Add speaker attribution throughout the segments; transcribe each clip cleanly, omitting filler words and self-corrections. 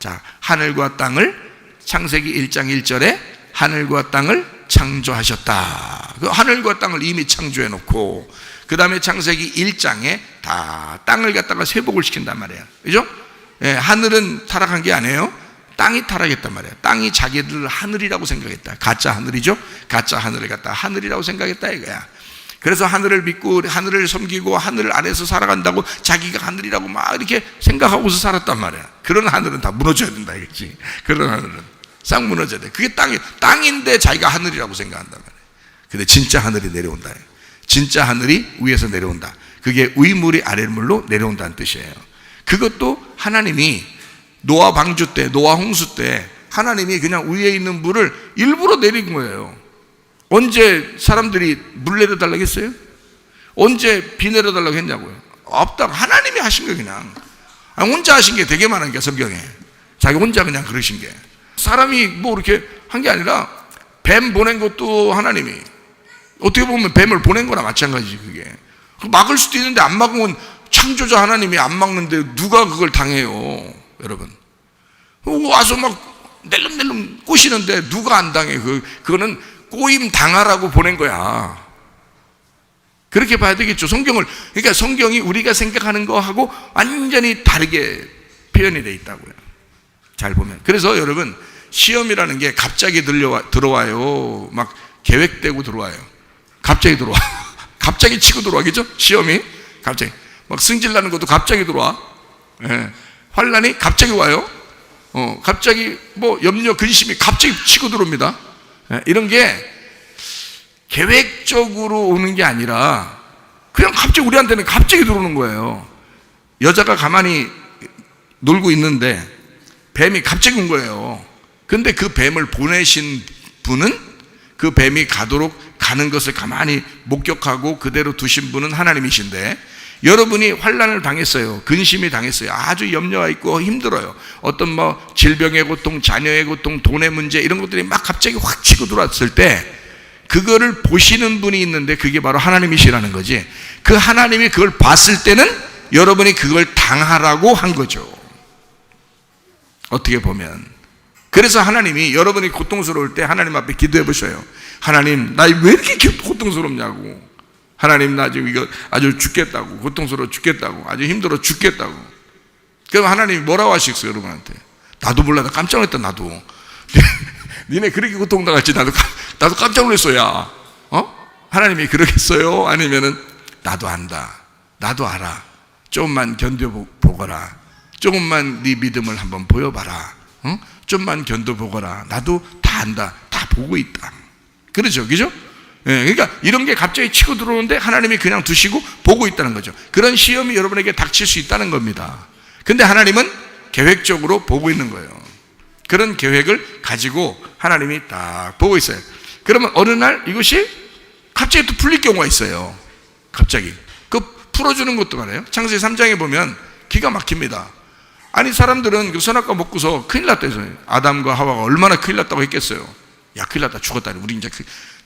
Speaker 1: 자, 하늘과 땅을 창세기 1장 1절에 하늘과 땅을 창조하셨다. 그 하늘과 땅을 이미 창조해 놓고 그 다음에 창세기 1장에 다 땅을 갖다가 회복을 시킨단 말이에요. 그죠? 예, 하늘은 타락한 게 아니에요. 땅이 타락했단 말이에요. 땅이 자기들 하늘이라고 생각했다. 가짜 하늘이죠. 가짜 하늘을 갖다 하늘이라고 생각했다 이거야. 그래서 하늘을 믿고 하늘을 섬기고 하늘 안에서 살아간다고 자기가 하늘이라고 막 이렇게 생각하고서 살았단 말이야. 그런 하늘은 다 무너져야 된다 이거지. 그런 하늘은 싹 무너져야 돼. 그게 땅인데 자기가 하늘이라고 생각한단 말이야. 근데 진짜 하늘이 내려온다. 진짜 하늘이 위에서 내려온다. 그게 위물이 아랫물로 내려온다는 뜻이에요. 그것도 하나님이 노아 방주 때, 노아 홍수 때 하나님이 그냥 위에 있는 물을 일부러 내린 거예요. 언제 사람들이 물 내려달라고 했어요? 언제 비 내려달라고 했냐고요? 없다고. 하나님이 하신 거 그냥. 혼자 하신 게 되게 많은 게 성경에. 자기 혼자 그냥 그러신 게. 사람이 뭐 이렇게 한 게 아니라 뱀 보낸 것도 하나님이. 어떻게 보면 뱀을 보낸 거나 마찬가지지 그게. 막을 수도 있는데 안 막으면 창조자 하나님이 안 막는데 누가 그걸 당해요 여러분. 와서 막 낼름낼름 꼬시는데 누가 안 당해. 그거는 꼬임 당하라고 보낸 거야. 그렇게 봐야 되겠죠. 그러니까 성경이 우리가 생각하는 거하고 완전히 다르게 표현이 되어 있다고요. 잘 보면. 그래서 여러분 시험이라는 게 갑자기 들어와요. 막 계획되고 들어와요. 갑자기 들어와. 갑자기 치고 들어와겠죠? 시험이 갑자기 막 승질나는 것도 갑자기 들어와. 예. 환난이 갑자기 와요. 갑자기 뭐 염려 근심이 갑자기 치고 들어옵니다. 예. 이런 게 계획적으로 오는 게 아니라 그냥 갑자기 우리한테는 갑자기 들어오는 거예요. 여자가 가만히 놀고 있는데 뱀이 갑자기 온 거예요. 근데 그 뱀을 보내신 분은 그 뱀이 가는 것을 가만히 목격하고 그대로 두신 분은 하나님이신데 여러분이 환난을 당했어요. 근심이 당했어요. 아주 염려가 있고 힘들어요. 어떤 뭐 질병의 고통, 자녀의 고통, 돈의 문제 이런 것들이 막 갑자기 확 치고 들어왔을 때 그거를 보시는 분이 있는데 그게 바로 하나님이시라는 거지. 그 하나님이 그걸 봤을 때는 여러분이 그걸 당하라고 한 거죠. 어떻게 보면. 그래서 하나님이 여러분이 고통스러울 때 하나님 앞에 기도해 보셔요. 하나님 나 왜 이렇게 고통스럽냐고. 하나님 나 지금 이거 아주 죽겠다고. 고통스러워 죽겠다고. 아주 힘들어 죽겠다고. 그럼 하나님이 뭐라고 하시겠어요 여러분한테? 나도 몰라. 나 깜짝 놀랐다. 나도 니네 그렇게 고통당할지 나도 깜짝 놀랐어. 야 하나님이 그러겠어요? 아니면은 나도 안다. 나도 알아. 조금만 견뎌보거라. 조금만 네 믿음을 한번 보여봐라. 좀만 견뎌보거라. 나도 다 안다. 다 보고 있다. 그렇죠, 그죠? 예, 그러니까 이런 게 갑자기 치고 들어오는데 하나님이 그냥 두시고 보고 있다는 거죠. 그런 시험이 여러분에게 닥칠 수 있다는 겁니다. 근데 하나님은 계획적으로 보고 있는 거예요. 그런 계획을 가지고 하나님이 딱 보고 있어요. 그러면 어느 날 이것이 갑자기 또 풀릴 경우가 있어요. 갑자기 그 풀어주는 것도 많아요. 창세기 3장에 보면 기가 막힙니다. 아니 사람들은 그 선악과 먹고서 큰일 났다 해서 아담과 하와가 얼마나 큰일 났다고 했겠어요. 야 큰일 났다 죽었다. 우리 이제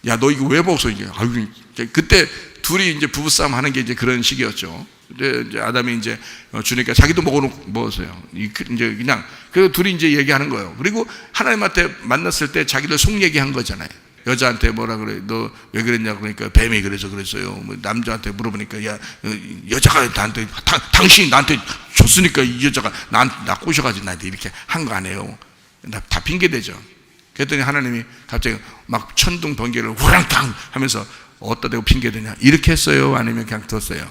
Speaker 1: 야 너 이거 왜 먹었어 이제. 아유 그때 둘이 이제 부부싸움 하는 게 이제 그런 시기였죠. 이제 아담이 이제 주니까 자기도 먹었어요. 이제 그냥 그리고 둘이 이제 얘기하는 거예요. 그리고 하나님한테 만났을 때 자기들 속 얘기한 거잖아요. 여자한테 뭐라 그래? 너 왜 그랬냐고 그러니까 뱀이 그랬어요. 뭐 남자한테 물어보니까 야 여자가 나한테 당신이 나한테 줬으니까 이 여자가 나 꼬셔가지고 나한테 이렇게 한 거 아니에요. 다 핑계 대죠. 그랬더니 하나님이 갑자기 막 천둥 번개를 후랑탕 하면서 어디다 대고 핑계 대냐? 이렇게 했어요? 아니면 그냥 뒀어요?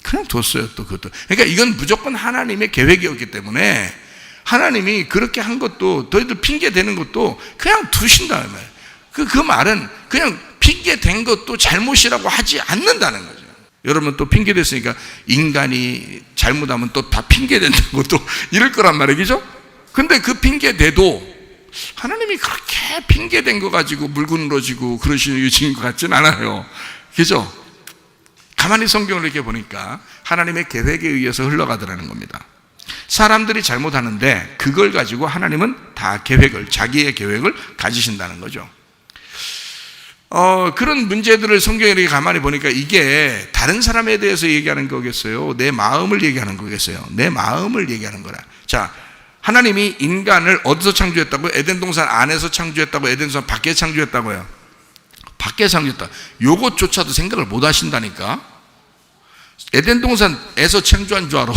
Speaker 1: 그냥 뒀어요. 또 그것도. 그러니까 이건 무조건 하나님의 계획이었기 때문에 하나님이 그렇게 한 것도 너희들 핑계 대는 것도 그냥 두신다는 말이에요. 그 말은 그냥 핑계 댄 것도 잘못이라고 하지 않는다는 거죠. 여러분 또 핑계 댔으니까 인간이 잘못하면 또 다 핑계 댄다고 또 이럴 거란 말이죠. 근데 그 핑계 대도 하나님이 그렇게 핑계 댄 거 가지고 물구늘어지고 그러시는 것 같진 않아요. 그죠? 가만히 성경을 이렇게 보니까 하나님의 계획에 의해서 흘러가더라는 겁니다. 사람들이 잘못하는데 그걸 가지고 하나님은 다 자기의 계획을 가지신다는 거죠. 그런 문제들을 성경에 이렇게 가만히 보니까 이게 다른 사람에 대해서 얘기하는 거겠어요? 내 마음을 얘기하는 거겠어요? 내 마음을 얘기하는 거라. 자, 하나님이 인간을 어디서 창조했다고요? 에덴 동산 안에서 창조했다고, 에덴 동산 밖에 창조했다고요? 밖에 창조했다. 요것조차도 생각을 못 하신다니까. 에덴 동산에서 창조한 줄 알아.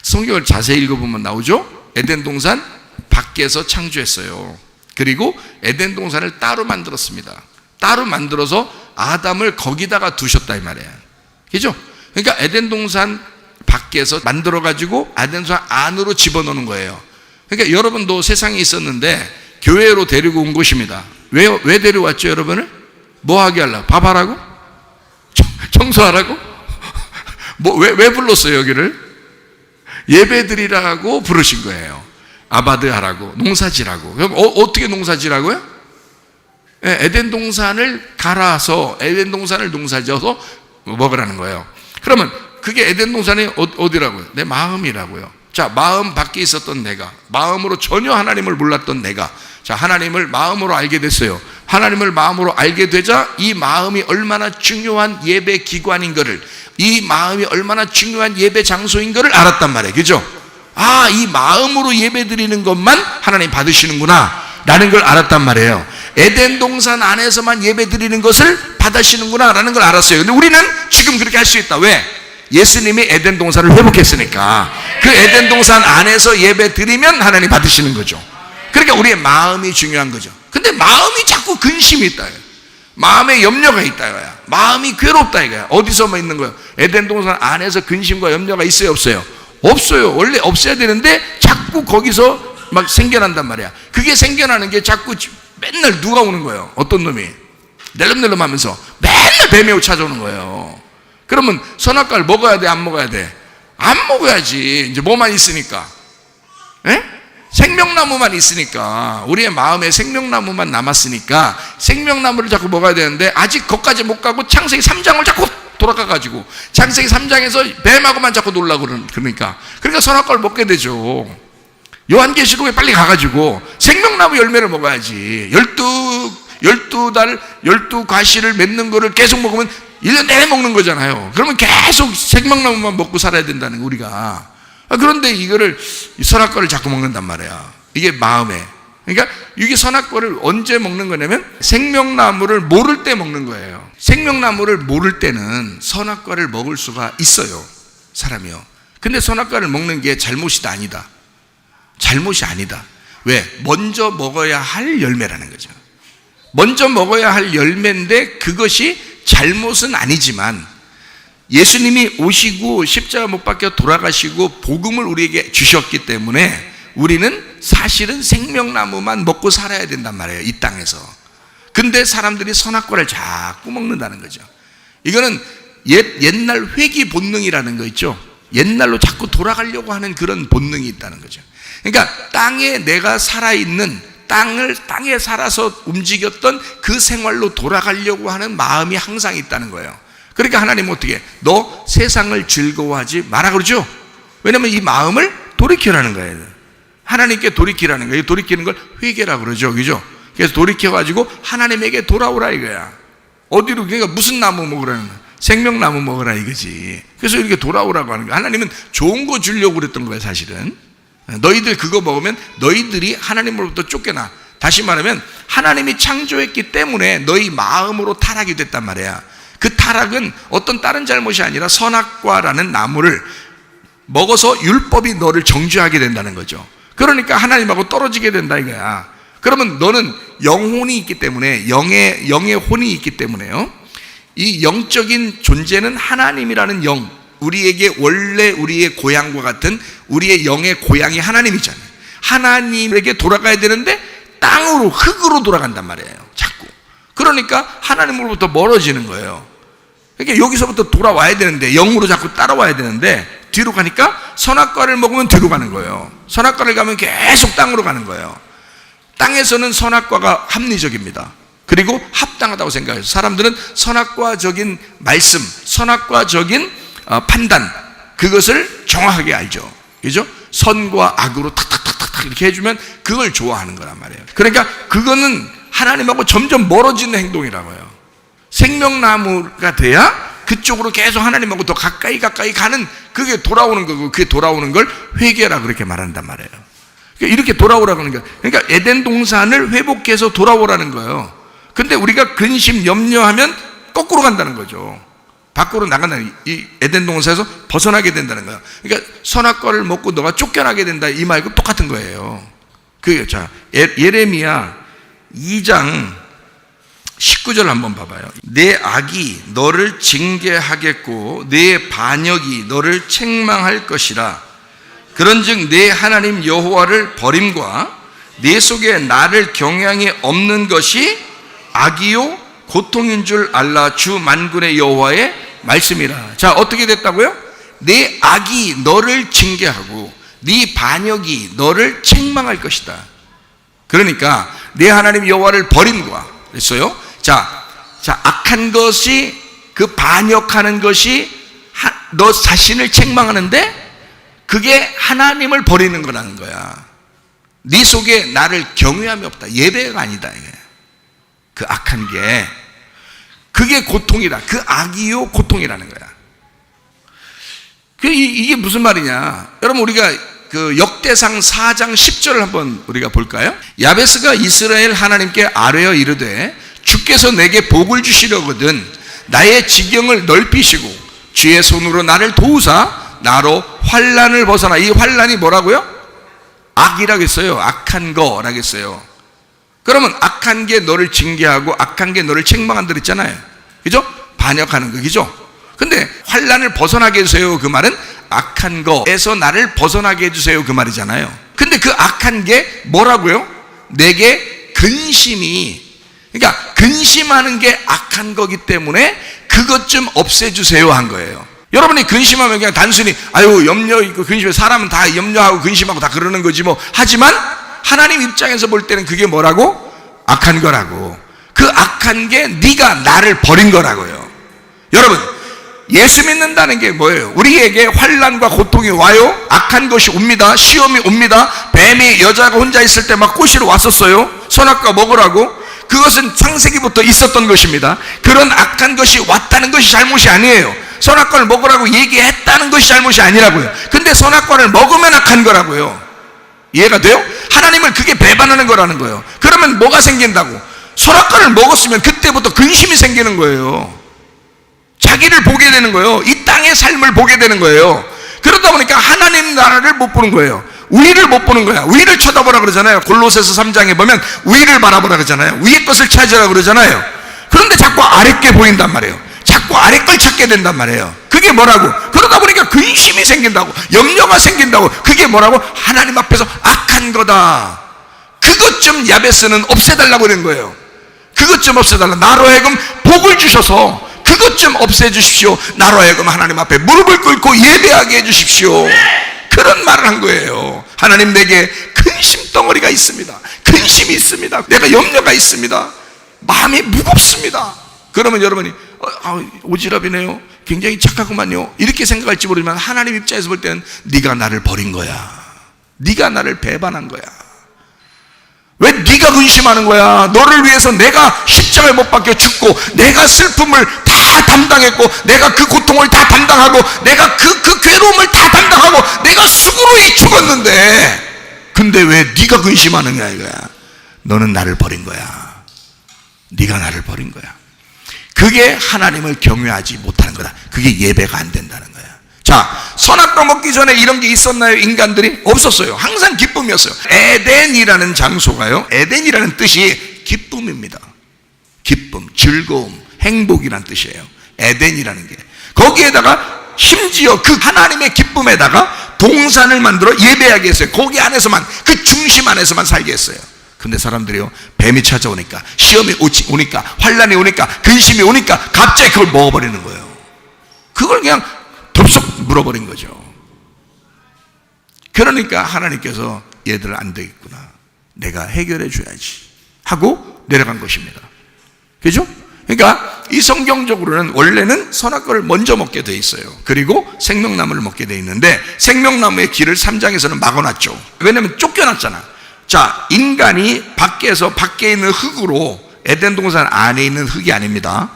Speaker 1: 성경을 자세히 읽어보면 나오죠? 에덴 동산 밖에서 창조했어요. 그리고 에덴 동산을 따로 만들었습니다. 따로 만들어서 아담을 거기다가 두셨다 이 말이에요. 그죠? 그러니까 에덴 동산 밖에서 만들어가지고 에덴 동산 안으로 집어넣는 거예요. 그러니까 여러분도 세상에 있었는데 교회로 데리고 온 것입니다. 왜 데려왔죠, 여러분을? 뭐 하게 하려고? 밥 하라고? 청소하라고? 왜 불렀어요, 여기를? 예배 드리라고 부르신 거예요. 아바드 하라고, 농사지라고. 그럼 어떻게 농사지라고요? 에덴 동산을 갈아서 에덴 동산을 농사지어서 먹으라는 거예요. 그러면 그게 에덴 동산이 어디라고요? 내 마음이라고요. 자, 마음 밖에 있었던 내가, 마음으로 전혀 하나님을 몰랐던 내가, 자, 하나님을 마음으로 알게 됐어요. 하나님을 마음으로 알게 되자 이 마음이 얼마나 중요한 예배 기관인 거를, 이 마음이 얼마나 중요한 예배 장소인 거를 알았단 말이에요. 그죠? 아, 이 마음으로 예배 드리는 것만 하나님 받으시는구나 라는 걸 알았단 말이에요. 에덴 동산 안에서만 예배 드리는 것을 받으시는구나 라는 걸 알았어요. 근데 우리는 지금 그렇게 할 수 있다. 왜? 예수님이 에덴 동산을 회복했으니까. 그 에덴 동산 안에서 예배 드리면 하나님 받으시는 거죠. 그러니까 우리의 마음이 중요한 거죠. 근데 마음이 자꾸 근심이 있다. 마음에 염려가 있다 이거야. 마음이 괴롭다 이거야. 어디서만 있는 거야? 에덴 동산 안에서 근심과 염려가 있어요, 없어요? 없어요. 원래 없어야 되는데 자꾸 거기서 막 생겨난단 말이야. 그게 생겨나는 게 자꾸 맨날 누가 오는 거예요? 어떤 놈이 낼름낼름 하면서 맨날 뱀이 찾아오는 거예요. 그러면 선악과를 먹어야 돼, 안 먹어야 돼? 안 먹어야지. 이제 뭐만 있으니까, 에? 생명나무만 있으니까, 우리의 마음에 생명나무만 남았으니까 생명나무를 자꾸 먹어야 되는데 아직 거기까지 못 가고 창세기 3장을 자꾸 돌아가가지고 창세기 3장에서 뱀하고만 자꾸 놀라고 그러니까 선악과를 먹게 되죠. 요한계시록에 빨리 가가지고 생명나무 열매를 먹어야지. 12달 12과실을 맺는 거를 계속 먹으면 1년 내내 먹는 거잖아요. 그러면 계속 생명나무만 먹고 살아야 된다는 거, 우리가. 그런데 이거를 선악과를 자꾸 먹는단 말이야. 이게 마음에. 그러니까 이게 선악과를 언제 먹는 거냐면 생명나무를 모를 때 먹는 거예요. 생명나무를 모를 때는 선악과를 먹을 수가 있어요, 사람이요. 근데 선악과를 먹는 게 잘못이다, 아니다. 잘못이 아니다. 왜? 먼저 먹어야 할 열매라는 거죠. 먼저 먹어야 할 열매인데 그것이 잘못은 아니지만 예수님이 오시고 십자가 못 박혀 돌아가시고 복음을 우리에게 주셨기 때문에 우리는 사실은 생명나무만 먹고 살아야 된단 말이에요, 이 땅에서. 근데 사람들이 선악과를 자꾸 먹는다는 거죠. 이거는 옛날 회귀 본능이라는 거 있죠. 옛날로 자꾸 돌아가려고 하는 그런 본능이 있다는 거죠. 그러니까 땅에 내가 살아있는 땅에 살아서 움직였던 그 생활로 돌아가려고 하는 마음이 항상 있다는 거예요. 그러니까 하나님은 어떻게, 너 세상을 즐거워하지 마라 그러죠. 왜냐면 이 마음을 돌이키라는 거예요. 하나님께 돌이키라는 거예요. 돌이키는 걸 회개라고 그러죠, 그죠? 그래서 돌이켜가지고 하나님에게 돌아오라 이거야. 어디로? 그러니까 무슨 나무 먹으라는 거야? 생명나무 먹으라 이거지. 그래서 이렇게 돌아오라고 하는 거야. 하나님은 좋은 거 주려고 그랬던 거예요, 사실은. 너희들 그거 먹으면 너희들이 하나님으로부터 쫓겨나. 다시 말하면 하나님이 창조했기 때문에 너희 마음으로 타락이 됐단 말이야. 그 타락은 어떤 다른 잘못이 아니라 선악과라는 나무를 먹어서 율법이 너를 정죄하게 된다는 거죠. 그러니까 하나님하고 떨어지게 된다 이거야. 그러면 너는 영혼이 있기 때문에, 영의 혼이 있기 때문에요, 이 영적인 존재는 하나님이라는 영, 우리에게 원래 우리의 고향과 같은 우리의 영의 고향이 하나님이잖아요. 하나님에게 돌아가야 되는데 땅으로, 흙으로 돌아간단 말이에요, 자꾸. 그러니까 하나님으로부터 멀어지는 거예요. 그러니까 여기서부터 돌아와야 되는데, 영으로 자꾸 따라와야 되는데 뒤로 가니까 선악과를 먹으면 뒤로 가는 거예요. 선악과를 가면 계속 땅으로 가는 거예요. 땅에서는 선악과가 합리적입니다. 그리고 합당하다고 생각해요. 사람들은 선악과적인 말씀, 선악과적인 판단, 그것을 정확하게 알죠, 그죠? 선과 악으로 탁탁탁탁 이렇게 해주면 그걸 좋아하는 거란 말이에요. 그러니까 그거는 하나님하고 점점 멀어지는 행동이라고요. 생명나무가 돼야 그쪽으로 계속 하나님하고 더 가까이 가는 그게 돌아오는 거고, 그게 돌아오는 걸 회개라 그렇게 말한단 말이에요. 그러니까 이렇게 돌아오라고 하는 거예요. 그러니까 에덴 동산을 회복해서 돌아오라는 거예요. 근데 우리가 근심, 염려하면 거꾸로 간다는 거죠. 밖으로 나간다는, 이 에덴 동산에서 벗어나게 된다는 거예요. 그러니까 선악과를 먹고 너가 쫓겨나게 된다, 이 말과 똑같은 거예요. 자, 예레미야 2장 19절 한번 봐봐요. 내 악이 너를 징계하겠고 내 반역이 너를 책망할 것이라. 그런즉 내 하나님 여호와를 버림과 내 속에 나를 경향이 없는 것이 악이요 고통인 줄 알라. 주 만군의 여호와의 말씀이라. 자, 어떻게 됐다고요? 내 악이 너를 징계하고 네 반역이 너를 책망할 것이다. 그러니까 내 하나님 여호와를 버림과 그랬어요. 자, 악한 것이, 그 반역하는 것이 너 자신을 책망하는데 그게 하나님을 버리는 거라는 거야. 네 속에 나를 경외함이 없다. 예배가 아니다, 이게. 그 악한 게, 그게 고통이다. 그 악이요 고통이라는 거야. 이게 무슨 말이냐? 여러분, 우리가 그 역대상 4장 10절을 한번 우리가 볼까요? 야베스가 이스라엘 하나님께 아뢰어 이르되 주께서 내게 복을 주시려거든 나의 지경을 넓히시고 주의 손으로 나를 도우사 나로 환난을 벗어나. 이 환난이 뭐라고요? 악이라고 했어요. 악한 거라고 했어요. 그러면 악한 게 너를 징계하고 악한 게 너를 책망한다 그랬잖아요. 그죠? 반역하는 거, 그죠? 근데 환난을 벗어나게 해주세요, 그 말은 악한 거에서 나를 벗어나게 해주세요, 그 말이잖아요. 근데 그 악한 게 뭐라고요? 내게 근심이, 그러니까 근심하는 게 악한 거기 때문에 그것 좀 없애주세요 한 거예요. 여러분이 근심하면 그냥 단순히 염려 있고 근심해, 사람은 다 염려하고 근심하고 다 그러는 거지 뭐. 하지만 하나님 입장에서 볼 때는 그게 뭐라고? 악한 거라고. 그 악한 게 네가 나를 버린 거라고요. 여러분, 예수 믿는다는 게 뭐예요? 우리에게 환난과 고통이 와요. 악한 것이 옵니다. 시험이 옵니다. 뱀이 여자가 혼자 있을 때 막 꼬시러 왔었어요. 선악과 먹으라고. 그것은 창세기부터 있었던 것입니다. 그런 악한 것이 왔다는 것이 잘못이 아니에요. 선악과를 먹으라고 얘기했다는 것이 잘못이 아니라고요. 근데 선악과를 먹으면 악한 거라고요. 이해가 돼요? 하나님을 그게 배반하는 거라는 거예요. 그러면 뭐가 생긴다고? 선악과를 먹었으면 그때부터 근심이 생기는 거예요. 자기를 보게 되는 거예요. 이 땅의 삶을 보게 되는 거예요. 그러다 보니까 하나님 나라를 못 보는 거예요. 위를 못 보는 거야. 위를 쳐다보라 그러잖아요. 골로새서 3장에 보면 위를 바라보라 그러잖아요. 위의 것을 찾으라 그러잖아요. 그런데 자꾸 아래 게 보인단 말이에요. 자꾸 아래 걸 찾게 된단 말이에요. 그게 뭐라고? 그러다 보니까 근심이 생긴다고, 염려가 생긴다고. 그게 뭐라고? 하나님 앞에서 악한 거다. 그것 좀 야베스는 없애달라고 그런 거예요. 그것 좀 없애달라. 나로 하여금 복을 주셔서 그것 좀 없애주십시오. 나로 하여금 하나님 앞에 무릎을 꿇고 예배하게 해주십시오. 그런 말을 한 거예요. 하나님, 내게 근심 덩어리가 있습니다. 근심이 있습니다. 내가 염려가 있습니다. 마음이 무겁습니다. 그러면 여러분이 오지랖이네요. 굉장히 착하구만요. 이렇게 생각할지 모르지만 하나님 입장에서 볼 때는 네가 나를 버린 거야. 네가 나를 배반한 거야. 왜 네가 근심하는 거야? 너를 위해서 내가 십자가에 못 박혀 죽고 내가 슬픔을 다 담당했고 내가 그 고통을 다 담당하고 내가 그 괴로움을 다 담당하고 내가 수고로이 죽었는데, 근데 왜 네가 근심하느냐 이거야. 너는 나를 버린 거야. 네가 나를 버린 거야. 그게 하나님을 경외하지 못하는 거다. 그게 예배가 안 된다는 거야. 자, 선악과 먹기 전에 이런 게 있었나요? 인간들이? 없었어요. 항상 기쁨이었어요. 에덴이라는 장소가요, 에덴이라는 뜻이 기쁨입니다. 기쁨, 즐거움, 행복이란 뜻이에요. 에덴이라는 게. 거기에다가 심지어 그 하나님의 기쁨에다가 동산을 만들어 예배하게 했어요. 거기 안에서만, 그 중심 안에서만 살게 했어요. 근데 사람들이요, 뱀이 찾아오니까, 시험이 오니까, 환난이 오니까, 근심이 오니까 갑자기 그걸 먹어버리는 거예요. 그걸 그냥 덥석 물어버린 거죠. 그러니까 하나님께서 얘들 안 되겠구나, 내가 해결해 줘야지 하고 내려간 것입니다. 그죠? 그러니까 이 성경적으로는 원래는 선악과를 먼저 먹게 돼 있어요. 그리고 생명나무를 먹게 돼 있는데 생명나무의 길을 3장에서는 막아놨죠. 왜냐하면 쫓겨났잖아. 자, 인간이 밖에 있는 흙으로, 에덴 동산 안에 있는 흙이 아닙니다.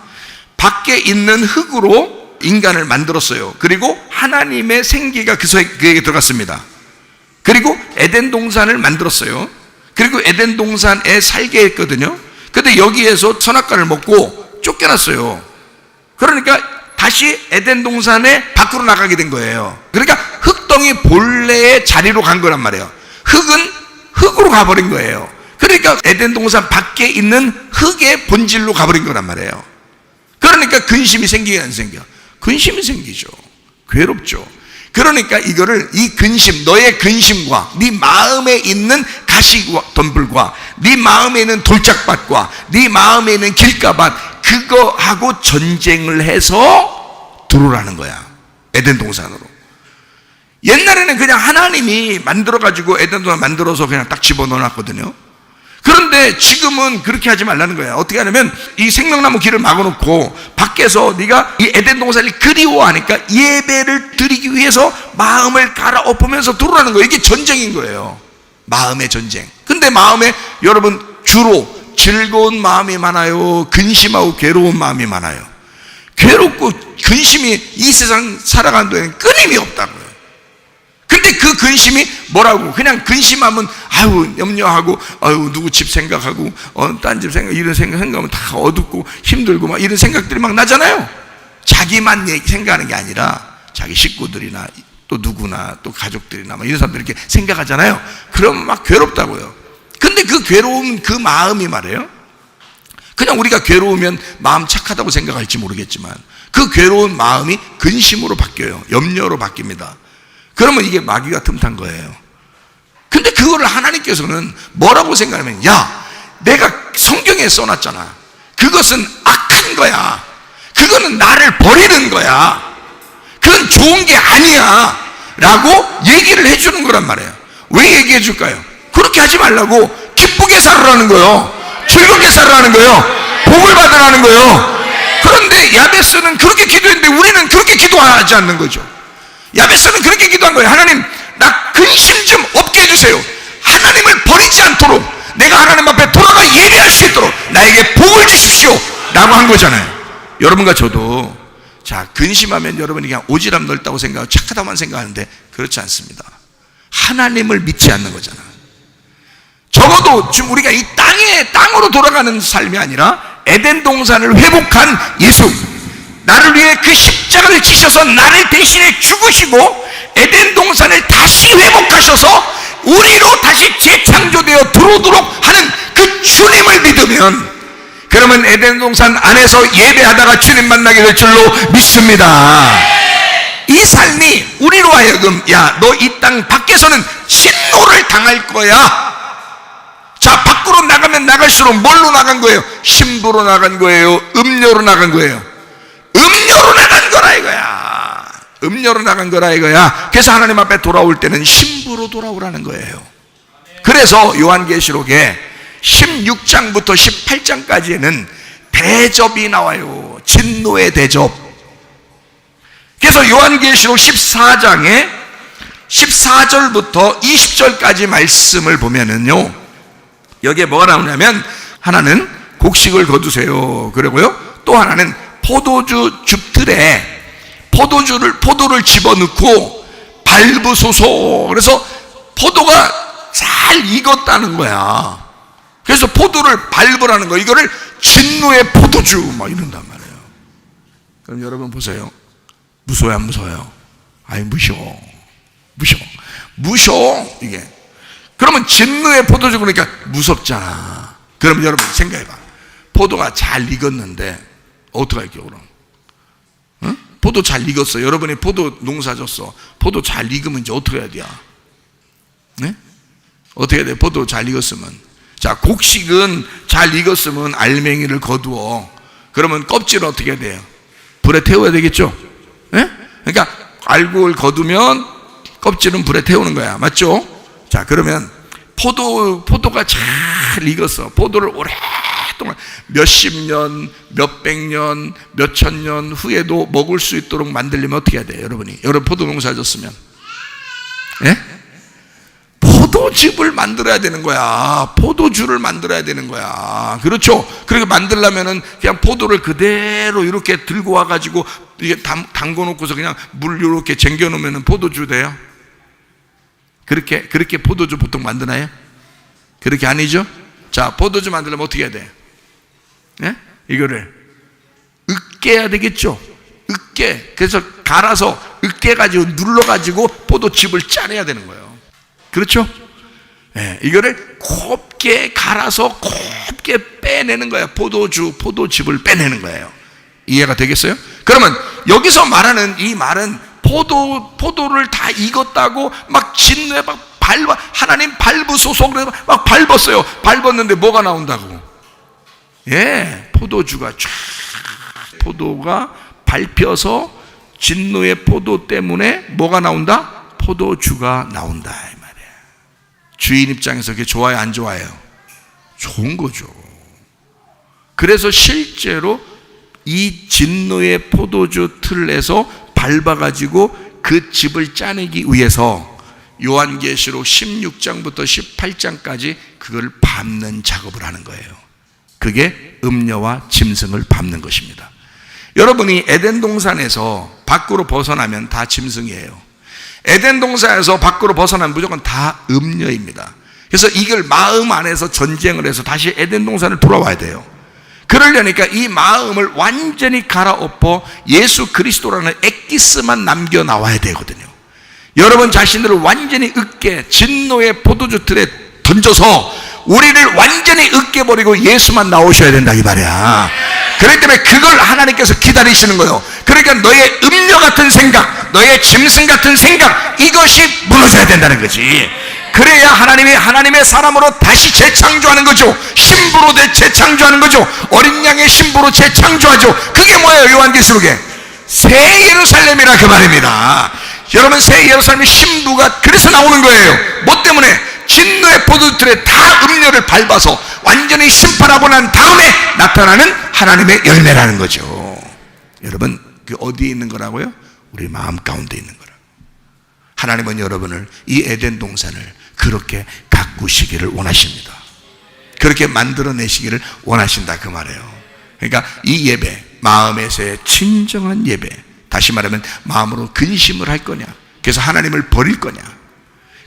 Speaker 1: 밖에 있는 흙으로 인간을 만들었어요. 그리고 하나님의 생기가 그에게 들어갔습니다. 그리고 에덴 동산을 만들었어요. 그리고 에덴 동산에 살게 했거든요. 근데 여기에서 선악과를 먹고 쫓겨났어요. 그러니까 다시 에덴 동산에 밖으로 나가게 된 거예요. 그러니까 흙덩이 본래의 자리로 간 거란 말이에요. 흙은 흙으로 가버린 거예요. 그러니까 에덴 동산 밖에 있는 흙의 본질로 가버린 거란 말이에요. 그러니까 근심이 생기게 안 생겨? 근심이 생기죠. 괴롭죠. 그러니까 이거를, 이 근심, 너의 근심과 네 마음에 있는 가시덤불과 네 마음에 있는 돌짝밭과 네 마음에 있는 길가밭, 그거하고 전쟁을 해서 들어오라는 거야. 에덴 동산으로. 옛날에는 그냥 하나님이 만들어가지고 에덴 동산 만들어서 그냥 딱 집어넣어놨거든요. 그런데 지금은 그렇게 하지 말라는 거야. 어떻게 하냐면 이 생명나무 길을 막아놓고 밖에서 네가 이 에덴 동산을 그리워하니까 예배를 드리기 위해서 마음을 갈아엎으면서 들어오라는 거예요. 이게 전쟁인 거예요. 마음의 전쟁. 근데 마음에 여러분 주로 즐거운 마음이 많아요? 근심하고 괴로운 마음이 많아요? 괴롭고 근심이 이 세상 살아가는 동안 끊임이 없다고요. 근데 그 근심이 뭐라고? 그냥 근심하면 아유 염려하고 아유 누구 집 생각하고 딴 집 생각, 이런 생각하면 다 어둡고 힘들고 막 이런 생각들이 막 나잖아요. 자기만 생각하는 게 아니라 자기 식구들이나 또 누구나 또 가족들이나 막 이런 사람들이 이렇게 생각하잖아요. 그럼 막 괴롭다고요. 근데 그 괴로운 그 마음이 말이에요, 그냥 우리가 괴로우면 마음 착하다고 생각할지 모르겠지만 그 괴로운 마음이 근심으로 바뀌어요. 염려로 바뀝니다. 그러면 이게 마귀가 틈탄 거예요. 근데 그거를 하나님께서는 뭐라고 생각하면, 야, 내가 성경에 써놨잖아. 그것은 악한 거야. 그거는 나를 버리는 거야. 그건 좋은 게 아니야. 라고 얘기를 해주는 거란 말이에요. 왜 얘기해 줄까요? 그렇게 하지 말라고. 기쁘게 살으라는 거예요. 즐겁게 살으라는 거예요. 복을 받으라는 거예요. 그런데 야베스는 그렇게 기도했는데 우리는 그렇게 기도하지 않는 거죠. 야베스는 그렇게 기도한 거예요. 하나님, 나 근심 좀 없게 해주세요. 하나님을 버리지 않도록, 내가 하나님 앞에 돌아가 예배할 수 있도록 나에게 복을 주십시오 라고 한 거잖아요. 여러분과 저도 자, 근심하면 여러분이 그냥 오지랖 넓다고 생각하고 착하다고만 생각하는데 그렇지 않습니다. 하나님을 믿지 않는 거잖아. 적어도 지금 우리가 이 땅으로 돌아가는 삶이 아니라 에덴 동산을 회복한 예수, 나를 위해 그 십자가를 지셔서 나를 대신해 죽으시고 에덴 동산을 다시 회복하셔서 우리로 다시 재창조되어 들어오도록 하는 그 주님을 믿으면, 그러면 에덴 동산 안에서 예배하다가 주님 만나게 될 줄로 믿습니다. 이 삶이 우리로 하여금, 야, 너 이 땅 밖에서는 진노를 당할 거야. 자, 밖으로 나가면 나갈수록 뭘로 나간 거예요? 신부로 나간 거예요? 음료로 나간 거예요? 음료로 나간 거라 이거야. 음료로 나간 거라 이거야. 그래서 하나님 앞에 돌아올 때는 신부로 돌아오라는 거예요. 그래서 요한계시록에 16장부터 18장까지에는 대접이 나와요. 진노의 대접. 그래서 요한계시록 14장에 14절부터 20절까지 말씀을 보면은요, 여기에 뭐가 나오냐면, 하나는 곡식을 거두세요. 그리고요, 또 하나는 포도주 줍틀에 포도를 집어넣고 밟으소서. 그래서 포도가 잘 익었다는 거야. 그래서 포도를 밟으라는 거. 이거를 진노의 포도주 막 이런단 말이에요. 그럼 여러분 보세요. 무서워요, 안 무서워요? 아이, 무서워 이게. 그러면 진노의 포도주 그러니까 무섭잖아. 그럼 여러분 생각해봐. 포도가 잘 익었는데 어떡할게요 그럼? 응? 포도 잘 익었어. 여러분이 포도 농사 졌어. 포도 잘 익으면 이제 어떻게 해야 돼? 네? 어떻게 해야 돼? 포도 잘 익었으면. 자, 곡식은 잘 익었으면 알맹이를 거두어. 그러면 껍질은 어떻게 해야 돼요? 불에 태워야 되겠죠? 네? 그러니까 알곡을 거두면 껍질은 불에 태우는 거야. 맞죠? 자, 그러면 포도가 잘 익었어. 포도를 오랫동안 몇십 년, 몇백 년, 몇천 년 후에도 먹을 수 있도록 만들려면 어떻게 해야 돼요? 여러분 포도 농사 졌으면, 예? 포도즙을 만들어야 되는 거야. 포도주를 만들어야 되는 거야. 그렇죠? 그렇게 만들려면은 그냥 포도를 그대로 이렇게 들고 와가지고 이게 담궈 놓고서 그냥 물 이렇게 쟁겨 놓으면 포도주 돼요? 그렇게 포도주 보통 만드나요? 그렇게 아니죠? 자, 포도주 만들려면 어떻게 해야 돼? 예? 이거를 으깨야 되겠죠? 으깨. 그래서 갈아서 으깨가지고 눌러가지고 포도즙을 짜내야 되는 거예요. 그렇죠? 예, 이거를 곱게 갈아서 곱게 빼내는 거예요. 포도즙을 빼내는 거예요. 이해가 되겠어요? 그러면 여기서 말하는 이 말은 포도를 다 익었다고 막 진노에 막 하나님 밟으소서 그래서 막 밟았어요. 밟았는데 뭐가 나온다고? 예, 포도주가 쫙, 포도가 밟혀서 진노의 포도 때문에 뭐가 나온다? 포도주가 나온다 이 말이에요. 주인 입장에서 그게 좋아요, 안 좋아요? 좋은 거죠. 그래서 실제로 이 진노의 포도주 틀에서 밟아가지고 그 즙을 짜내기 위해서 요한계시록 16장부터 18장까지 그걸 밟는 작업을 하는 거예요. 그게 음녀와 짐승을 밟는 것입니다. 여러분이 에덴 동산에서 밖으로 벗어나면 다 짐승이에요. 에덴 동산에서 밖으로 벗어나면 무조건 다 음녀입니다. 그래서 이걸 마음 안에서 전쟁을 해서 다시 에덴 동산을 돌아와야 돼요. 그러려니까 이 마음을 완전히 갈아엎어 예수 그리스도라는 엑기스만 남겨 나와야 되거든요. 여러분 자신들을 완전히 으깨 진노의 포도주 틀에 던져서 우리를 완전히 으깨버리고 예수만 나오셔야 된다 이 말이야. 그렇기 때문에 그걸 하나님께서 기다리시는 거예요. 그러니까 너의 음녀 같은 생각, 너의 짐승 같은 생각, 이것이 무너져야 된다는 거지. 그래야 하나님의 사람으로 다시 재창조하는 거죠. 신부로 재창조하는 거죠. 어린 양의 신부로 재창조하죠. 그게 뭐예요? 요한계시록에 새 예루살렘이라 그 말입니다. 여러분, 새 예루살렘의 신부가 그래서 나오는 거예요. 뭐 때문에? 진노의 포도틀에 다 음료를 밟아서 완전히 심판하고 난 다음에 나타나는 하나님의 열매라는 거죠. 여러분, 그 어디에 있는 거라고요? 우리 마음 가운데 있는 거라고. 하나님은 여러분을 이 에덴 동산을 그렇게 가꾸시기를 원하십니다. 그렇게 만들어내시기를 원하신다 그 말이에요. 그러니까 이 예배, 마음에서의 진정한 예배, 다시 말하면 마음으로 근심을 할 거냐, 그래서 하나님을 버릴 거냐,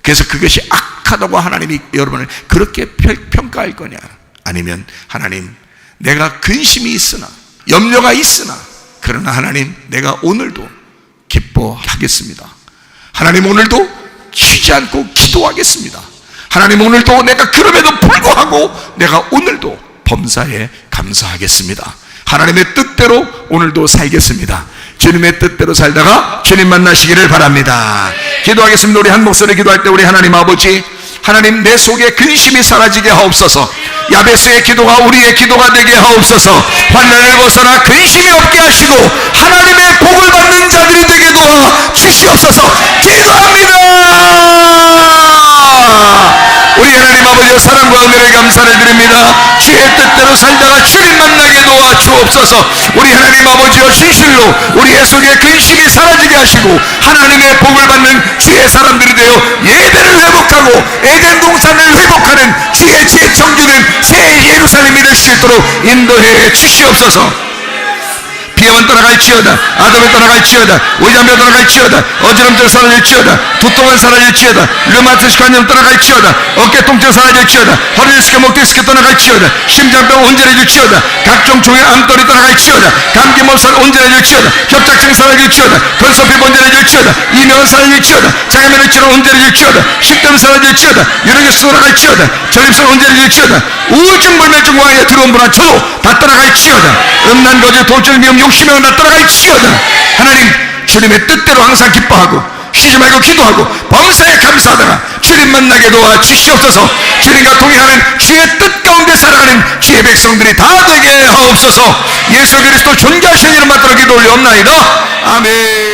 Speaker 1: 그래서 그것이 악하다고 하나님이 여러분을 그렇게 평가할 거냐, 아니면 하나님, 내가 근심이 있으나 염려가 있으나 그러나 하나님, 내가 오늘도 기뻐하겠습니다. 하나님, 오늘도 쉬지 않고 기도하겠습니다. 하나님, 오늘도 내가 그럼에도 불구하고 내가 오늘도 범사에 감사하겠습니다. 하나님의 뜻대로 오늘도 살겠습니다. 주님의 뜻대로 살다가 주님 만나시기를 바랍니다. 기도하겠습니다. 우리 한 목소리 기도할 때 우리 하나님 아버지, 하나님, 내 속에 근심이 사라지게 하옵소서. 야베스의 기도가 우리의 기도가 되게 하옵소서. 환난을 벗어나 근심이 없게 하시고 하나님의 복을 받는 자들이 되게 도와 주시옵소서. 기도합니다. 우리 하나님 아버지의 사랑과 은혜를 감사를 드립니다. 주의 뜻대로 살다가 주님 만나게 도와 주옵소서. 우리 하나님 아버지여, 진실로 우리의 속에 근심이 사라지게 하시고 하나님의 복을 받는 주의 사람들이 되어 예배를 회복하고 에덴 동산을 회복하는 주의 재청주된 새 예루살렘이 될 수 있도록 인도해 주시옵소서. 비염은 떠나갈지어다, 아담은 떠나갈지어다, 오잠이 떠나갈지어다, 어지럼증 사라질지어다, 두통은 사라질지어다, 류마티스 관염 떠나갈지어다, 어깨 통증 사라질지어다, 허리 디스크, 목 디스크 떠나갈지어다, 심장병 온전해질지어다, 각종 종의 암돌이 떠나갈지어다, 감기 몰살 온전해질지어다, 협착증 사라질지어다, 벌서피 온전해질지어다, 이명은 사라질지어다, 장애면의 질환 온전해질지어다, 식담 사라질지어다, 유력에서 떠나갈지어다, 전립선 온전해질지어다, 우울증 불면증과에 들어온 불안 초도 다 떠나갈지어다, 음란 거짓 돌출 미움 욕심에 다 떠나갈지어다. 하나님, 주님의 뜻대로 항상 기뻐하고 쉬지 말고 기도하고 범사에 감사하다가 주님 만나게 도와 주시옵소서. 주님과 동행하는 주의 뜻 가운데 살아가는 주의 백성들이 다 되게 하옵소서. 예수 그리스도 존귀하신 이름 받들어 기도 올리옵나이다. 아멘.